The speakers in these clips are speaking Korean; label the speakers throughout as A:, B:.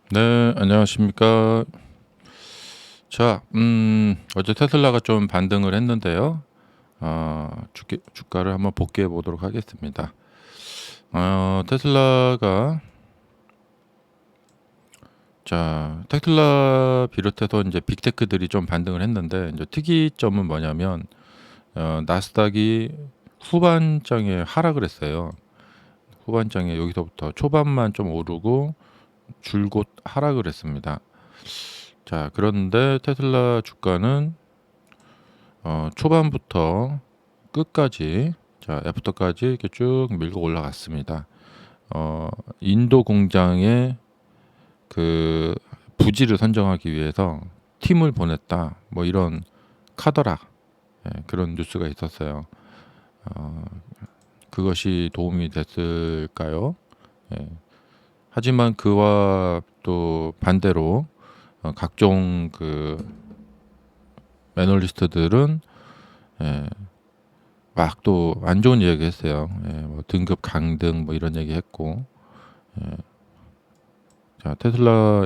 A: 네, 안녕하십니까. 자, 어제 테슬라가 좀 반등을 했는데요. 주가를 한번 복귀해 보도록 하겠습니다. 테슬라가, 테슬라 비롯해서 이제 빅테크들이 좀 반등을 했는데, 이제 특이점은 뭐냐면, 나스닥이 후반장에 하락을 했어요. 후반장에 여기서부터 초반만 좀 오르고, 줄곧 하락을 했습니다. 자, 그런데 테슬라 주가는 초반부터 끝까지 애프터까지 이렇게 쭉 밀고 올라갔습니다. 인도 공장에 그 부지를 선정하기 위해서 팀을 보냈다. 뭐 이런 카더라 그런 뉴스가 있었어요. 어, 그것이 도움이 됐을까요? 예. 하지만 그와 또 반대로 각종 그 애널리스트들은 예, 막 또 안 좋은 얘기 했어요. 뭐 등급 강등 뭐 이런 얘기 했고, 자, 테슬라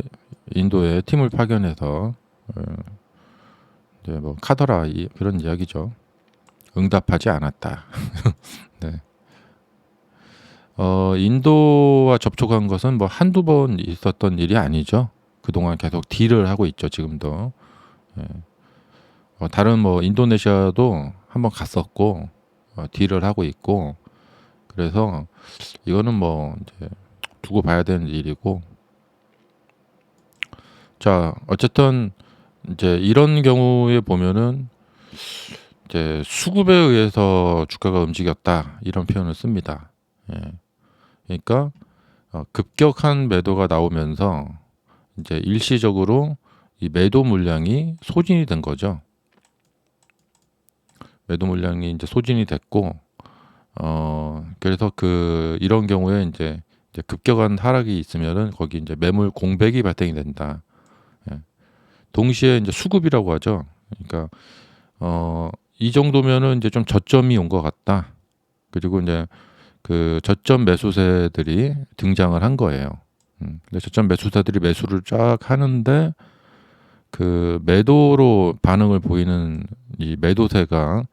A: 인도에 팀을 파견해서 어, 이제 뭐 카더라 그런 이야기죠. 응답하지 않았다. 네. 인도와 접촉한 것은 뭐 한두 번 있었던 일이 아니죠. 그동안 계속 딜을 하고 있죠, 지금도. 예. 다른 뭐 인도네시아도 한번 갔었고, 딜을 하고 있고, 그래서 이거는 뭐 이제 두고 봐야 되는 일이고, 자, 어쨌든 이제 이런 경우에 보면은 이제 수급에 의해서 주가가 움직였다 이런 표현을 씁니다. 예. 그러니까 급격한 매도가 나오면서 이제 일시적으로 이 매도 물량이 소진이 된 거죠. 매도 물량이 이제 소진이 됐고, 그래서 이런 경우에 이제 급격한 하락이 있으면은 거기 이제 매물 공백이 발생이 된다. 예. 동시에 이제 수급이라고 하죠. 그러니까 이 정도면은 이제 좀 저점이 온 것 같다. 그리고 이제 그 저점 매수세들이 등장을 한 거예요. 근데 저점 매수사들이 매수를 쫙 하는데 그 매도로 반응을 보이는 이 매도세가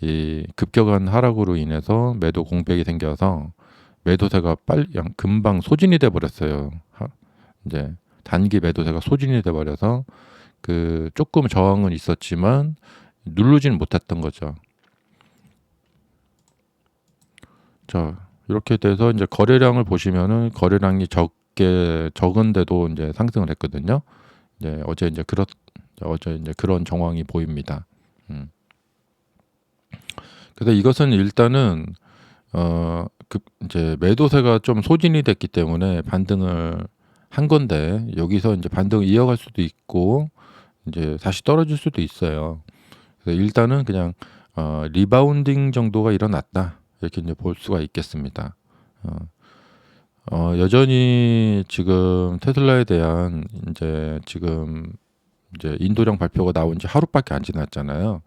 A: 이 급격한 하락으로 인해서 매도 공백이 생겨서 매도세가 빨리 그냥 금방 소진이 돼 버렸어요. 이제 단기 매도세가 소진이 돼 버려서 그 조금 저항은 있었지만 누르지는 못했던 거죠. 자, 이렇게 돼서 이제 거래량을 보시면은 거래량이 적은데도 이제 상승을 했거든요. 이제 어제 이제 그런 정황이 보입니다. 음. 그래서 이것은 일단은 이제 매도세가 좀 소진이 됐기 때문에 반등을 한 건데 여기서 이제 반등을 이어갈 수도 있고 이제 다시 떨어질 수도 있어요. 그래서 일단은 그냥 리바운딩 정도가 일어났다 이렇게 이제 볼 수가 있겠습니다. 어, 여전히 지금 테슬라에 대한 지금 이제 인도령 발표가 나온 지 하루밖에 안 지났잖아요.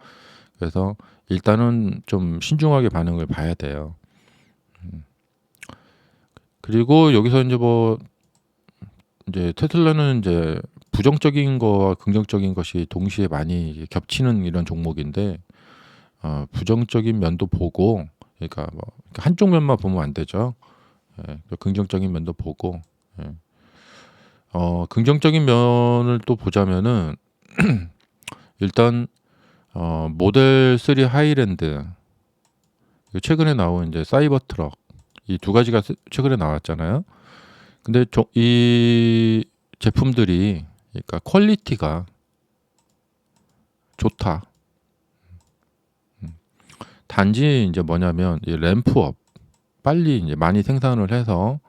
A: 그래서 일단은 좀 신중하게 반응을 봐야 돼요. 그리고 여기서 이제 테슬라는 이제 부정적인 거와 긍정적인 것이 동시에 많이 겹치는 이런 종목인데 부정적인 면도 보고 그러니까 뭐 한쪽 면만 보면 안 되죠. 긍정적인 면도 보고 예. 긍정적인 면을 또 보자면은 일단 모델 3 하이랜드 최근에 나온 이제 사이버 트럭 이 두 가지가 최근에 나왔잖아요. 근데 이 제품들이 그러니까 퀄리티가 좋다. 단지 이제 뭐냐면 이 램프업 빨리 이제 많이 생산을 해서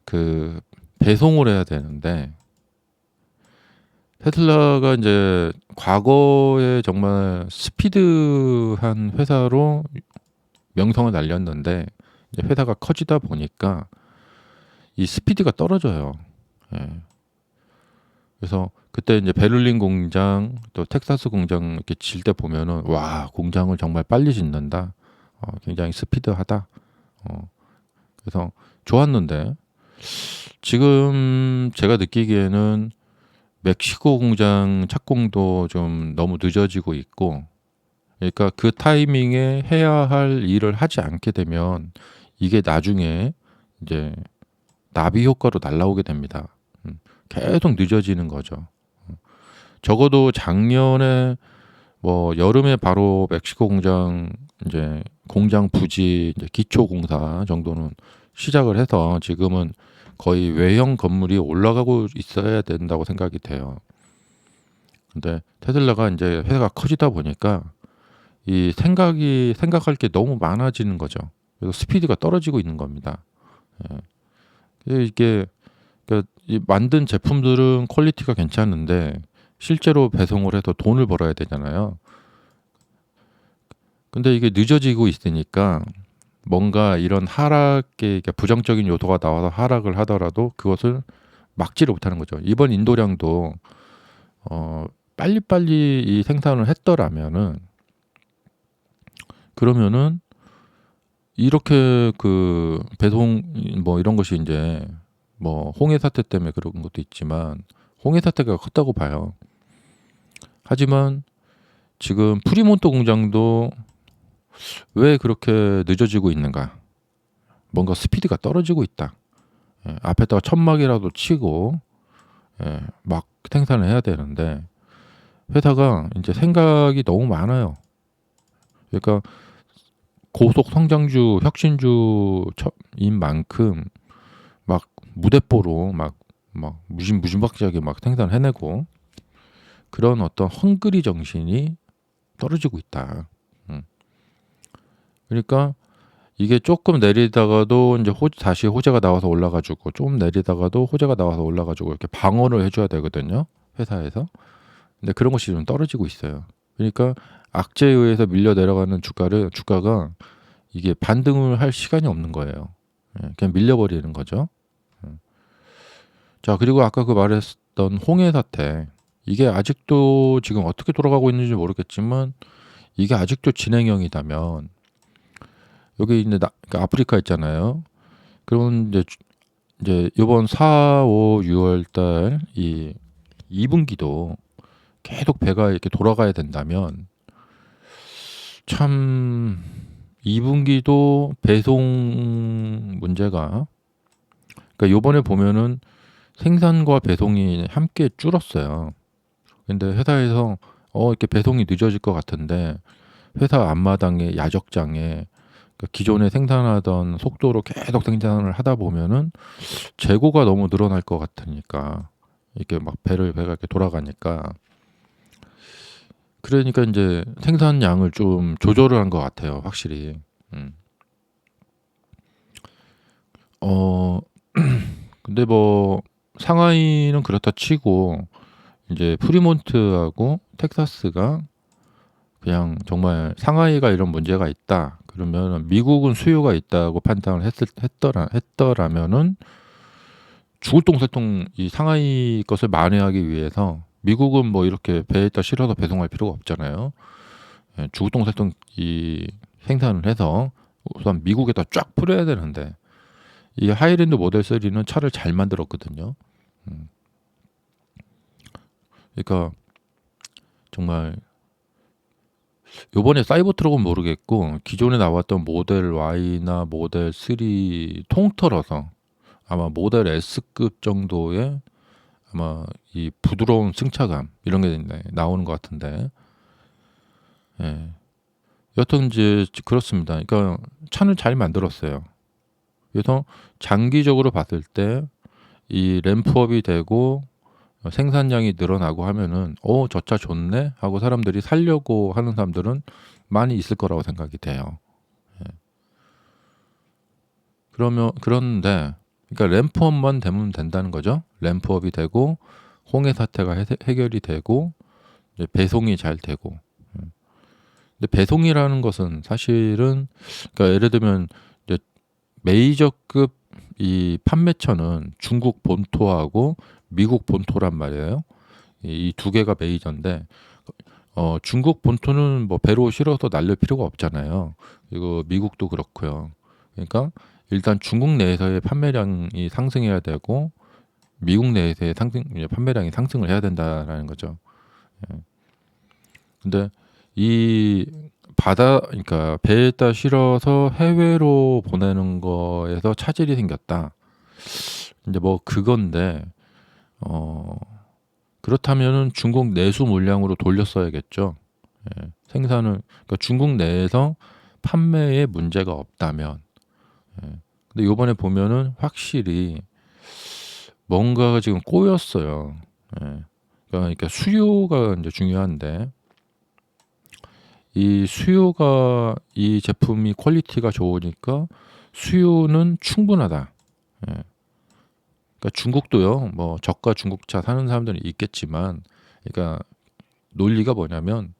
A: 그 배송을 해야 되는데 테슬라가 이제 과거에 정말 스피드한 회사로 명성을 날렸는데 이제 회사가 커지다 보니까 이 스피드가 떨어져요. 예. 그래서 그때 이제 베를린 공장 또 텍사스 공장 이렇게 질 때 보면은 와 공장을 정말 빨리 짓는다. 굉장히 스피드하다. 그래서 좋았는데 지금 제가 느끼기에는 멕시코 공장 착공도 좀 너무 늦어지고 있고, 그러니까 그 타이밍에 해야 할 일을 하지 않게 되면 이게 나중에 이제 나비 효과로 날라오게 됩니다. 계속 늦어지는 거죠. 적어도 작년에 뭐 여름에 바로 멕시코 공장 이제 공장 부지 이제 기초 공사 정도는 시작을 해서 지금은 거의 외형 건물이 올라가고 있어야 된다고 생각이 돼요. 근데 테슬라가 이제 회사가 커지다 보니까 이 생각할 게 너무 많아지는 거죠. 그래서 스피드가 떨어지고 있는 겁니다. 예. 이게 그러니까 이 만든 제품들은 퀄리티가 괜찮은데 실제로 배송을 해서 돈을 벌어야 되잖아요. 근데 이게 늦어지고 있으니까 뭔가 이런 하락에 그러니까 부정적인 요소가 나와서 하락을 하더라도 그것을 막지를 못하는 거죠. 이번 인도량도 빨리빨리 이 생산을 했더라면은 그러면은 이렇게 그 배송 뭐 이런 것이 이제 뭐 홍해 사태 때문에 그런 것도 있지만 홍해 사태가 컸다고 봐요. 하지만 지금 프리몬토 공장도 왜 그렇게 늦어지고 있는가? 뭔가 스피드가 떨어지고 있다. 예, 앞에다가 천막이라도 치고 막 생산을 해야 되는데 회사가 이제 생각이 너무 많아요. 그러니까 고속 성장주, 혁신주인 만큼 막 무대뽀로 막 무진박지하게 막 생산해내고 그런 어떤 헝그리 정신이 떨어지고 있다. 그러니까 이게 조금 내리다가도 이제 다시 호재가 나와서 올라가지고 좀 내리다가도 호재가 나와서 올라가지고 이렇게 방어를 해줘야 되거든요. 회사에서. 근데 그런 것이 좀 떨어지고 있어요. 그러니까 악재에 의해서 밀려 내려가는 주가가 이게 반등을 할 시간이 없는 거예요. 그냥 밀려버리는 거죠. 자, 그리고 아까 그 말했던 홍해 사태. 이게 아직도 지금 어떻게 돌아가고 있는지 모르겠지만 이게 아직도 진행형이다면 여기 이제 그러니까 아프리카 있잖아요. 그러면 이제 이번 4, 5, 6월 달 이 2분기도 계속 배가 이렇게 돌아가야 된다면 참 2분기도 배송 문제가 그러니까 요번에 보면은 생산과 배송이 함께 줄었어요. 근데 회사에서 이렇게 배송이 늦어질 것 같은데 회사 앞마당에 야적장에 그러니까 기존에 생산하던 속도로 계속 생산을 하다 보면은 재고가 너무 늘어날 것 같으니까 이렇게 막 배가 이렇게 돌아가니까 그러니까 이제 생산량을 좀 조절을 한 것 같아요, 확실히. 음. 어 근데 뭐 상하이는 그렇다 치고 이제 프리몬트하고 텍사스가 그냥 정말 상하이가 이런 문제가 있다. 그러면 미국은 수요가 있다고 판단을 했더라면은 죽을 똥살똥 이 상하이 것을 만회하기 위해서 미국은 뭐 이렇게 배에다 실어서 배송할 필요가 없잖아요. 죽을 똥살똥 이 생산을 해서 우선 미국에다 쫙 뿌려야 되는데 이 하이랜드 모델 3는 차를 잘 만들었거든요. 그러니까 정말 요번에 사이버트럭은 모르겠고 기존에 나왔던 모델 Y나 모델 3 통틀어서 아마 모델 S급 정도의 아마 이 부드러운 승차감 이런 게 나오는 것 같은데 여튼 이제 그렇습니다. 그러니까 차는 잘 만들었어요. 그래서 장기적으로 봤을 때 이 램프업이 되고 생산량이 늘어나고 하면은 저 차 좋네 하고 사람들이 살려고 하는 사람들은 많이 있을 거라고 생각이 돼요. 그런데 그러니까 램프업만 되면 된다는 거죠. 램프업이 되고 홍해 사태가 해결이 되고 이제 배송이 잘 되고. 근데 배송이라는 것은 사실은 그러니까 예를 들면 이제 메이저급 이 판매처는 중국 본토하고 미국 본토란 말이에요. 이 두 개가 메이저인데 중국 본토는 뭐 배로 실어서 날릴 필요가 없잖아요. 그리고 미국도 그렇고요. 그러니까 일단 중국 내에서의 판매량이 상승해야 되고 미국 내에서의 판매량이 상승을 해야 된다라는 거죠. 예. 근데 이 그러니까 배에다 실어서 해외로 보내는 거에서 차질이 생겼다. 이제 뭐 그건데 그렇다면은 중국 내수 물량으로 돌렸어야겠죠. 예. 그러니까 중국 내에서 판매에 문제가 없다면. 예. 근데 요번에 보면은 확실히 뭔가가 지금 꼬였어요. 예. 그러니까 수요가 이제 중요한데 이 수요가 이 제품이 퀄리티가 좋으니까 수요는 충분하다. 예. 그러니까 중국도요. 뭐 저가 중국차 사는 사람들은 있겠지만, 그러니까 논리가 뭐냐면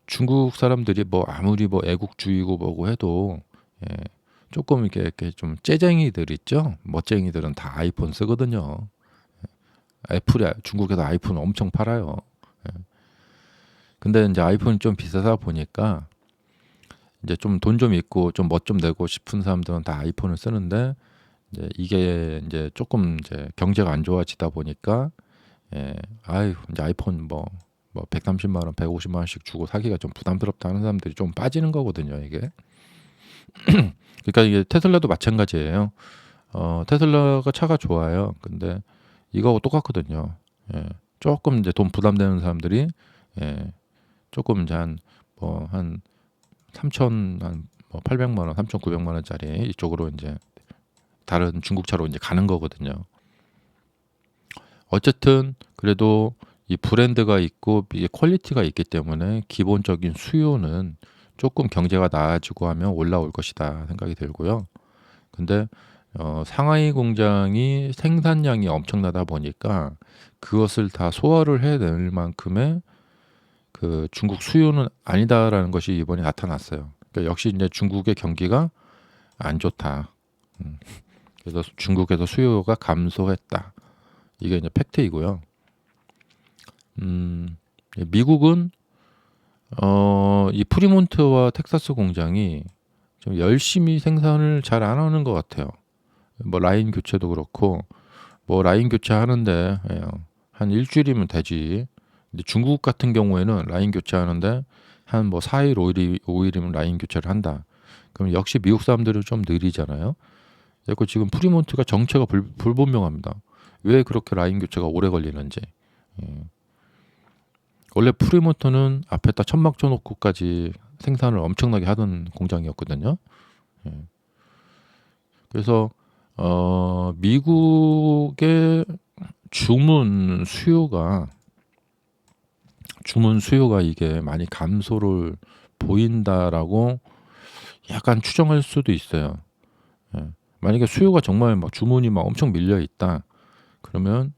A: 중국 사람들이 뭐 아무리 뭐 애국주의고 뭐고 해도 예, 조금 이렇게 좀 째쟁이들 있죠. 멋쟁이들은 다 아이폰 쓰거든요. 애플이 중국에서 아이폰 엄청 팔아요. 예. 근데 이제 아이폰이 좀 비싸다 보니까 이제 좀 돈 좀 있고 좀 멋 좀 내고 싶은 사람들은 다 아이폰을 쓰는데 이제 이게 이제 조금 이제 경제가 안 좋아지다 보니까 예, 아유 이제 아이폰 뭐 130만 원, 150만 원씩 주고 사기가 좀 부담스럽다 하는 사람들이 좀 빠지는 거거든요, 이게. 그러니까 이게 테슬라도 마찬가지예요. 테슬라가 차가 좋아요. 근데 이거하고 똑같거든요. 예. 조금 이제 돈 부담되는 사람들이 예, 조금 이제 한 3천 한뭐 800만 원, 3,900만 원짜리 이쪽으로 이제 다른 중국차로 이제 가는 거거든요. 어쨌든 그래도 이 브랜드가 있고 이 퀄리티가 있기 때문에 기본적인 수요는 조금 경제가 나아지고 하면 올라올 것이다 생각이 들고요. 근데 상하이 공장이 생산량이 엄청나다 보니까 그것을 다 소화를 해낼 만큼의 그 중국 수요는 아니다라는 것이 이번에 나타났어요. 그러니까 역시 이제 중국의 경기가 안 좋다. 그래서 중국에서 수요가 감소했다. 이게 이제 팩트이고요. 미국은 이 프리몬트와 텍사스 공장이 좀 열심히 생산을 잘 안 하는 것 같아요. 뭐 라인 교체도 그렇고 뭐 라인 교체하는데 한 일주일이면 되지. 근데 중국 같은 경우에는 라인 교체하는데 한 뭐 4일, 5일이면 라인 교체를 한다. 그럼 역시 미국 사람들은 좀 느리잖아요. 그래서 지금 프리몬트가 정체가 불분명합니다. 왜 그렇게 라인 교체가 오래 걸리는지. 예. 원래 프리모터는 앞에다 천막 쳐놓고까지 생산을 엄청나게 하던 공장이었거든요. 예. 그래서 미국의 주문 수요가 이게 많이 감소를 보인다라고 약간 추정할 수도 있어요. 예. 만약에 수요가 정말 막 주문이 막 엄청 밀려 있다. 그러면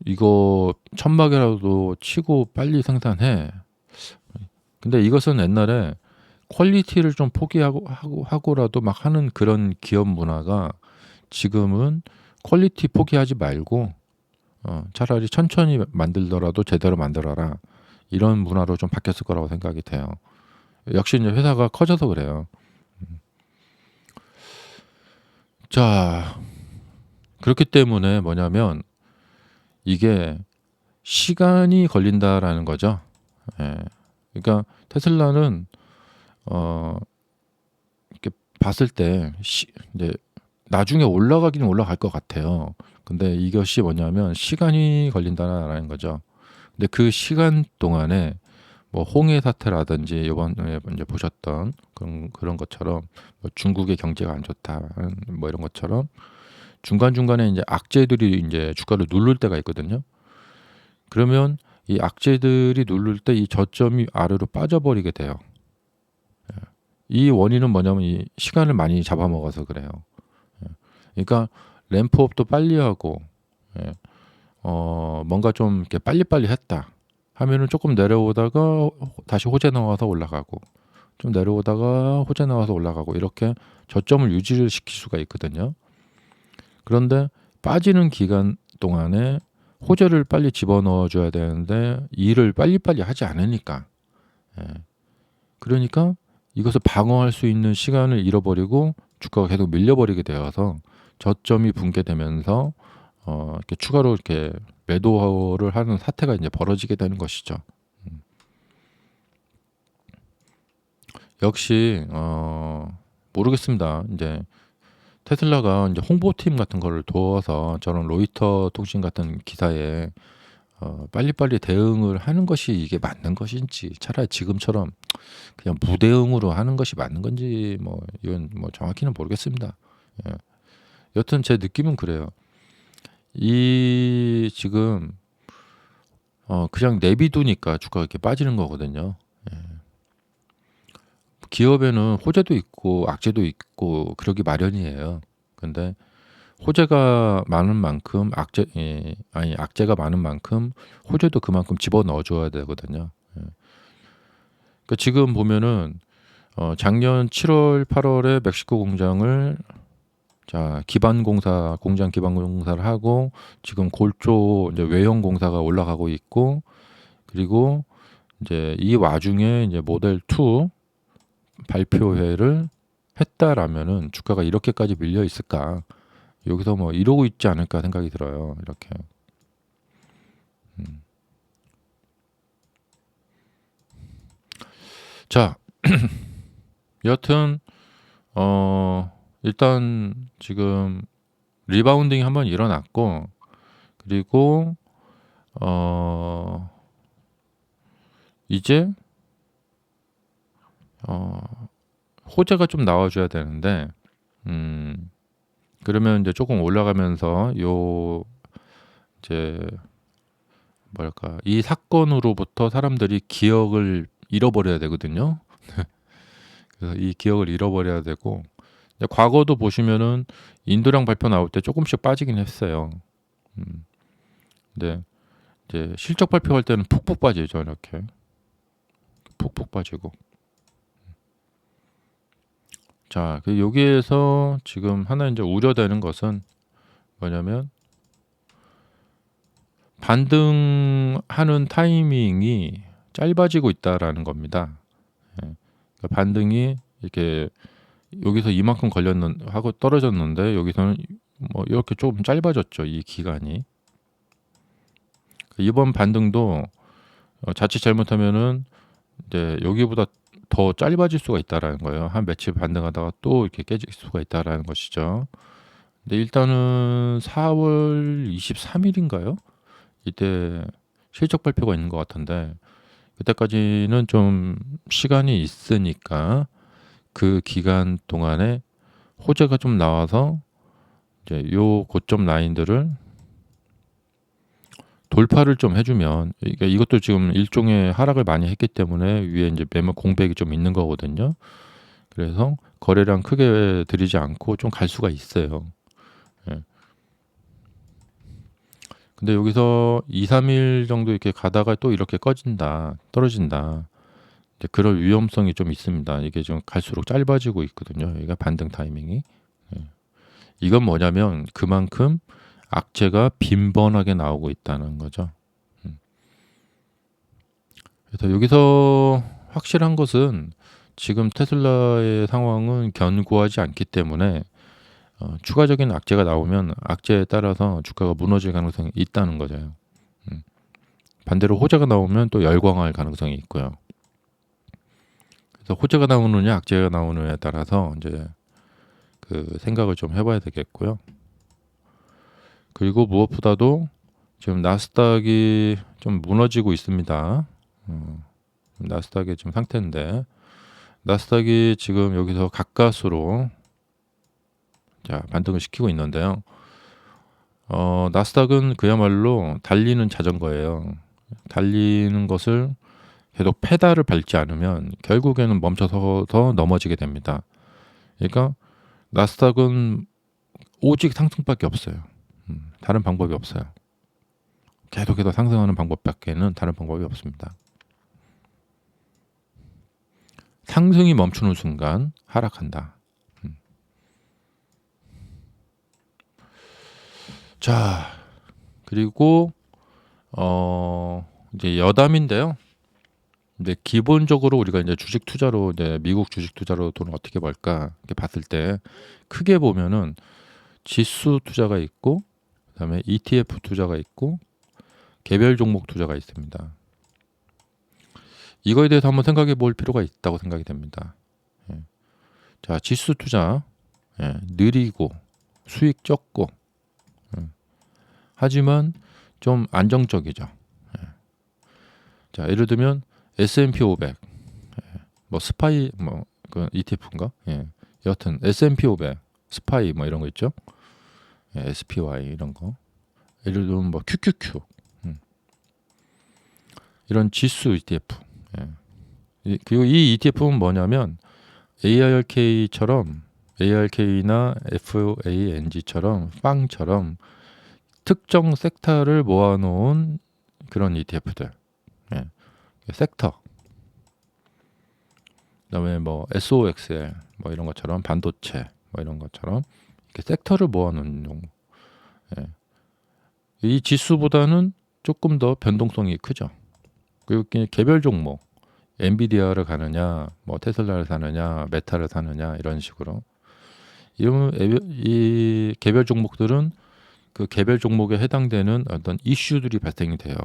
A: 이거 천막이라도 치고 빨리 생산해. 근데 이것은 옛날에 퀄리티를 좀 포기하고라도 막 하는 그런 기업 문화가 지금은 퀄리티 포기하지 말고 차라리 천천히 만들더라도 제대로 만들어라. 이런 문화로 좀 바뀌었을 거라고 생각이 돼요. 역시 이제 회사가 커져서 그래요. 자, 그렇기 때문에 뭐냐면 이게 시간이 걸린다라는 거죠. 예. 그러니까 테슬라는 이렇게 봤을 때 이제 나중에 올라가기는 올라갈 것 같아요. 근데 이것이 뭐냐면 시간이 걸린다라는 거죠. 근데 그 시간 동안에 뭐 홍해 사태라든지 이번에 이제 보셨던 그런 것처럼 뭐 중국의 경제가 안 좋다 뭐 이런 것처럼 중간 중간에 이제 악재들이 이제 주가를 누를 때가 있거든요. 그러면 이 악재들이 누를 때 이 저점이 아래로 빠져버리게 돼요. 이 원인은 뭐냐면 이 시간을 많이 잡아먹어서 그래요. 그러니까 램프업도 빨리 하고 뭔가 좀 이렇게 빨리빨리 했다 하면은 조금 내려오다가 다시 호재 나와서 올라가고 좀 내려오다가 호재 나와서 올라가고 이렇게 저점을 유지를 시킬 수가 있거든요. 그런데 빠지는 기간 동안에 호재를 빨리 집어넣어 줘야 되는데 일을 빨리빨리 하지 않으니까 그러니까 이것을 방어할 수 있는 시간을 잃어버리고 주가가 계속 밀려버리게 되어서 저점이 붕괴되면서 이렇게 추가로 이렇게 매도를 하는 사태가 이제 벌어지게 되는 것이죠. 역시 모르겠습니다. 이제 테슬라가 이제 홍보팀 같은 거를 두어서 저런 로이터 통신 같은 기사에 빨리빨리 대응을 하는 것이 이게 맞는 것인지, 차라리 지금처럼 그냥 무대응으로 하는 것이 맞는 건지, 뭐 이건 뭐 정확히는 모르겠습니다. 예. 여튼 제 느낌은 그래요. 이 지금 그냥 내비두니까 주가가 이렇게 빠지는 거거든요. 예. 기업에는 호재도 있고 악재도 있고 그러기 마련이에요. 근데 호재가 많은 만큼 악재가 많은 만큼 호재도 그만큼 집어넣어 줘야 되거든요. 예. 그러니까 지금 보면은 작년 7월, 8월에 멕시코 공장을 공장 기반 공사를 하고 지금 골조 이제 외형 공사가 올라가고 있고, 그리고 이제 이 와중에 이제 모델 2 발표회를 했다라면은 주가가 이렇게까지 밀려 있을까? 여기서 뭐 이러고 있지 않을까 생각이 들어요. 이렇게. 음. 자, 여튼 일단 지금 리바운딩이 한번 일어났고, 그리고 이제 호재가 좀 나와줘야 되는데, 그러면 이제 조금 올라가면서 이제 뭐랄까, 이 사건으로부터 사람들이 기억을 잃어버려야 되거든요. 그래서 이 기억을 잃어버려야 되고, 이제 과거도 보시면은 인도량 발표 나올 때 조금씩 빠지긴 했어요. 근데 이제 실적 발표할 때는 푹푹 빠지죠. 이렇게 푹푹 빠지고. 자, 여기에서 지금 하나 이제 우려되는 것은 뭐냐면, 반등하는 타이밍이 짧아지고 있다라는 겁니다. 예. 그러니까 반등이 이렇게 여기서 이만큼 하고 떨어졌는데, 여기서는 뭐 이렇게 조금 짧아졌죠, 이 기간이. 이번 반등도 자칫 잘못하면은 이제 여기보다 더 짧아질 수가 있다라는 거예요. 한 며칠 반등하다가 또 이렇게 깨질 수가 있다라는 것이죠. 근데 일단은 4월 23일인가요? 이때 실적 발표가 있는 것 같은데, 그때까지는 좀 시간이 있으니까 그 기간 동안에 호재가 좀 나와서 이제 요 고점 라인들을 돌파를 좀 해주면, 그러니까 이것도 지금 일종의 하락을 많이 했기 때문에 위에 이제 매물 공백이 좀 있는 거거든요. 그래서 거래량 크게 들이지 않고 좀 갈 수가 있어요. 예. 근데 여기서 2, 3일 정도 이렇게 가다가 또 이렇게 떨어진다. 이제 그럴 위험성이 좀 있습니다. 이게 좀 갈수록 짧아지고 있거든요. 여기가 반등 타이밍이. 예. 이건 뭐냐면 그만큼 악재가 빈번하게 나오고 있다는 거죠. 그래서 여기서 확실한 것은 지금 테슬라의 상황은 견고하지 않기 때문에 추가적인 악재가 나오면 악재에 따라서 주가가 무너질 가능성이 있다는 거죠. 반대로 호재가 나오면 또 열광할 가능성이 있고요. 그래서 호재가 나오느냐 악재가 나오느냐에 따라서 이제 그 생각을 좀 해봐야 되겠고요. 그리고 무엇보다도 지금 나스닥이 좀 무너지고 있습니다. 나스닥의 지금 상태인데, 나스닥이 지금 여기서 가까스로 반등을 시키고 있는데요. 나스닥은 그야말로 달리는 자전거예요. 달리는 것을 계속 페달을 밟지 않으면 결국에는 멈춰서 넘어지게 됩니다. 그러니까 나스닥은 오직 상승밖에 없어요. 다른 방법이 없어요. 계속해서 상승하는 방법밖에는 다른 방법이 없습니다. 상승이 멈추는 순간 하락한다. 자, 그리고 이제 여담인데요. 근데 기본적으로 우리가 이제 주식 투자로 이제 미국 주식 투자로 돈을 어떻게 벌까 이렇게 봤을 때 크게 보면은 지수 투자가 있고 그다음에 ETF 투자가 있고 개별 종목 투자가 있습니다. 이거에 대해서 한번 생각해 볼 필요가 있다고 생각이 됩니다. 예. 자, 지수 투자 느리고 수익 적고 하지만 좀 안정적이죠. 자, 예를 들면 S&P 500, 뭐 스파이 뭐 그 ETF인가? 여하튼 S&P 500, 스파이 뭐 이런 거 있죠. SPY 이런 거. 예를 들면 뭐 QQQ 이런 지수 ETF. 그리고 이 ETF는 뭐냐면 ARK나 FANG처럼 빵처럼 특정 섹터를 모아놓은 그런 ETF들. 섹터. 그다음에 뭐 SOXL 뭐 이런 것처럼 반도체 뭐 이런 것처럼 이렇게 섹터를 모아놓은 종목. 이 지수보다는 조금 더 변동성이 크죠. 그리고 개별 종목, 엔비디아를 가느냐, 뭐 테슬라를 사느냐, 메타를 사느냐 이런 식으로 이 개별 종목들은 그 개별 종목에 해당되는 어떤 이슈들이 발생이 돼요.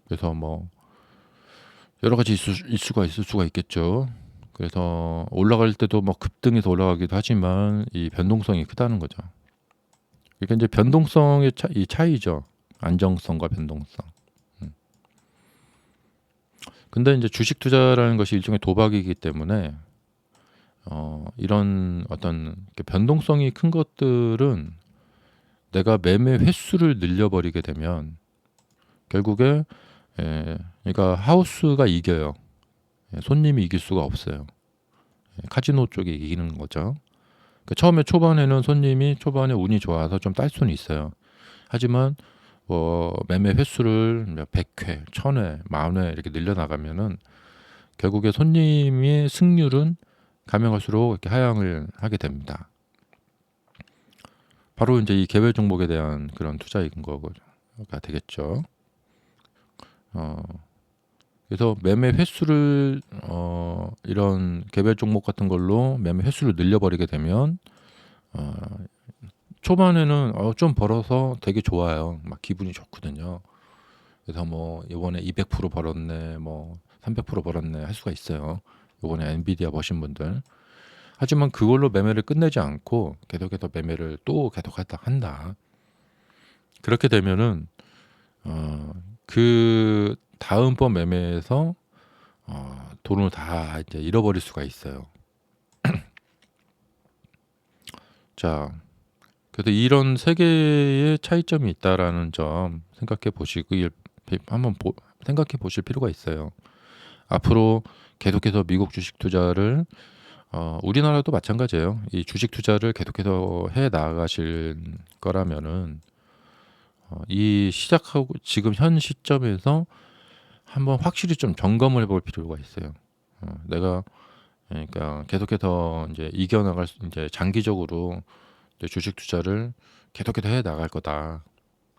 A: 그래서 뭐 여러 가지 이슈가 있을 수가 있겠죠. 그래서 올라갈 때도 뭐 급등해서 올라가기도 하지만 이 변동성이 크다는 거죠. 그러니까 이제 변동성의 이 차이죠. 안정성과 변동성. 근데 이제 주식 투자라는 것이 일종의 도박이기 때문에 이런 어떤 변동성이 큰 것들은 내가 매매 횟수를 늘려버리게 되면 결국에 그러니까 하우스가 이겨요. 손님이 이길 수가 없어요. 카지노 쪽이 이기는 거죠. 그러니까 처음에 초반에는 손님이 초반에 운이 좋아서 좀 딸 수는 있어요. 하지만 뭐 매매 횟수를 100회, 1000회, 10,000회 이렇게 늘려나가면은 결국에 손님의 승률은 가면 갈수록 이렇게 하향을 하게 됩니다. 바로 이제 이 개별 종목에 대한 그런 투자인 거가 되겠죠. 그래서 매매 횟수를 이런 개별 종목 같은 걸로 매매 횟수를 늘려버리게 되면 초반에는 좀 벌어서 되게 좋아요. 막 기분이 좋거든요. 그래서 뭐 이번에 200% 벌었네, 뭐 300% 벌었네 할 수가 있어요. 이번에 엔비디아 버신 분들. 하지만 그걸로 매매를 끝내지 않고 계속해서 매매를 또 계속하다 한다. 그렇게 되면은 그 다음번 매매에서 돈을 다 이제 잃어버릴 수가 있어요. 자, 그래서 이런 세 개의 차이점이 있다라는 점 생각해 보시고 한번 생각해 보실 필요가 있어요. 앞으로 계속해서 미국 주식 투자를 우리나라도 마찬가지예요. 이 주식 투자를 계속해서 해 나가실 거라면은 이 시작하고 지금 현 시점에서 한번 확실히 좀 점검을 해볼 필요가 있어요. 내가 그러니까 계속해서 이제 이겨나갈 이제 장기적으로 이제 주식 투자를 계속해서 해 나갈 거다.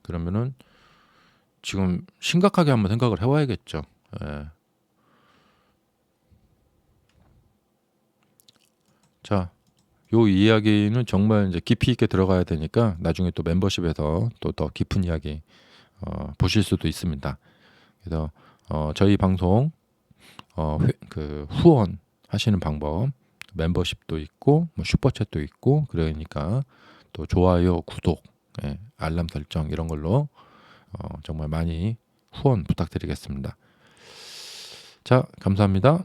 A: 그러면은 지금 심각하게 한번 생각을 해봐야겠죠. 자, 요 이야기는 정말 이제 깊이 있게 들어가야 되니까 나중에 또 멤버십에서 또 더 깊은 이야기 보실 수도 있습니다. 그래서 저희 방송 그 후원 하시는 방법 멤버십도 있고 뭐 슈퍼챗도 있고 그러니까 또 좋아요, 구독, 알람 설정 이런 걸로 정말 많이 후원 부탁드리겠습니다. 자, 감사합니다.